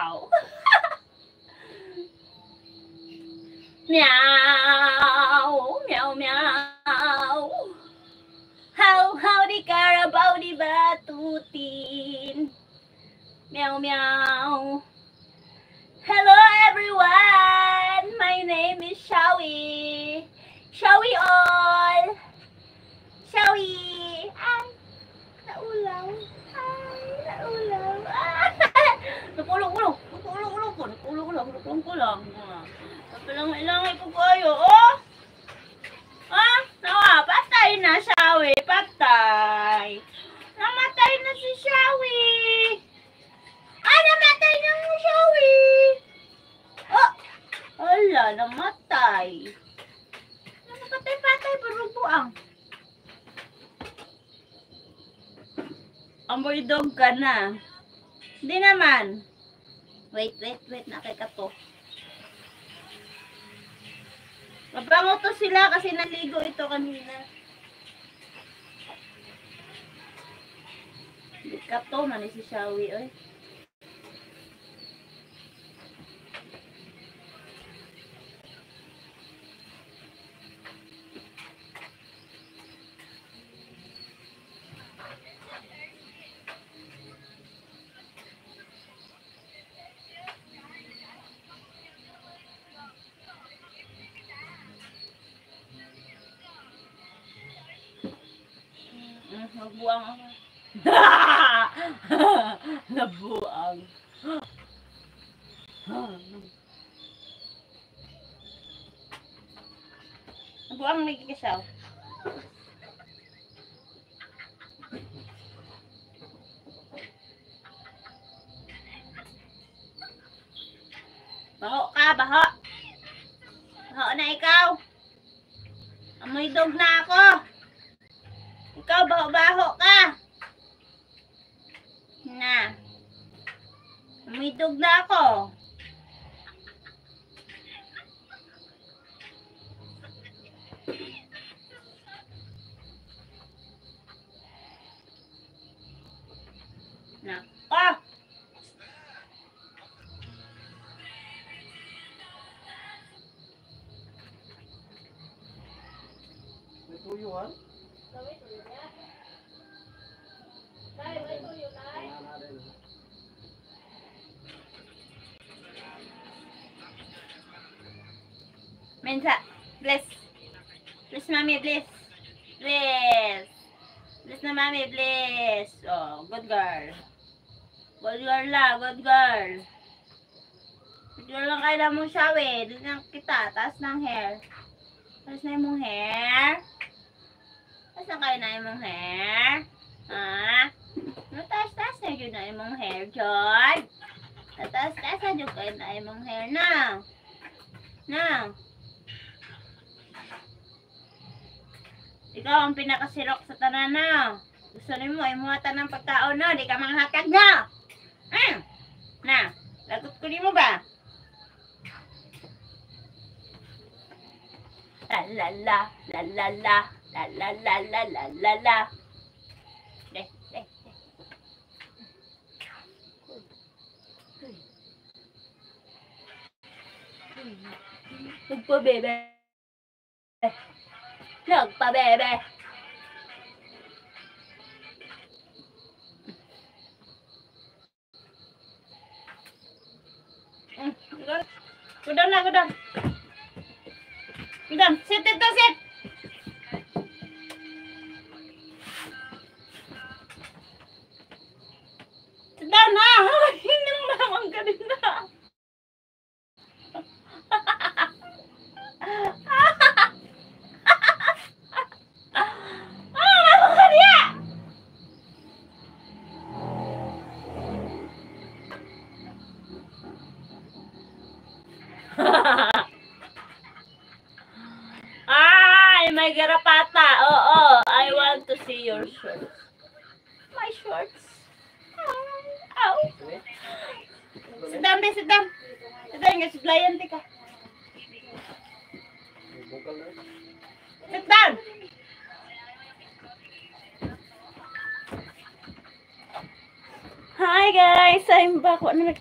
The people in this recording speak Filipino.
Meow. Meow. Meow, meow. Howdy Carabao di batutin. Meow, meow. Hello everyone. My name is Shawi. Shawi all. Shawi. Ay, naulaw. Ay, naulaw. Napulong-ulong. Napulong-ulong po. Napulong-ulong. Napulong-ulong. Napilang-ilangay po kayo. Oh! Ah, nawa. Patay na, Shawi. Patay. Namatay na si Shawi. Ay, namatay na mo, Shawi. Oh! Wala, namatay. Namatay-patay, parubuang. Amoy dog ka na. Hindi naman. Wait. Nakita to. Mabango to sila kasi naligo ito kanina. Hindi ka to, mani si Shawi, oy. Nabuang ako. Nabuang. Nabuang may kikisaw. Baho ka, baho. Baho na ikaw. Amoy dog na ako. Ikaw, baho-baho ka. Na. Umidog na ako. Na. Oh! May tuyuhan? Mensa, bless. Bless mami, bless. Bless. Bless na mami, bless. Oh, good girl. Good girl la, good girl. Good girl lang kayo na mo siya, we. Doon lang kita, taas ng hair. Taas na yung hair. Taas na kayo na yung hair. Ha? Taas na yun na yung hair, George. Taas na yun kayo na yung hair na. Na. Ikaw ang pinakasirok sa tanan na. Gusto mo ay muhatan ng pagkaon na. Di ka manghatag na. Na. Lagot ko di mo ba? La la la. La la la. La la la la la la la. De. Nagpabebe. Nagpabebe. Go down. Sit dito, sit. Sit down na. Hindi mo naman ka din na. Ay, may garapata. Oo, I want to see your shorts. My shorts. Ow. Sit down, be, sit down. Sit down, gasuglayan ka. Sit down. Hi guys, I'm back. Ano na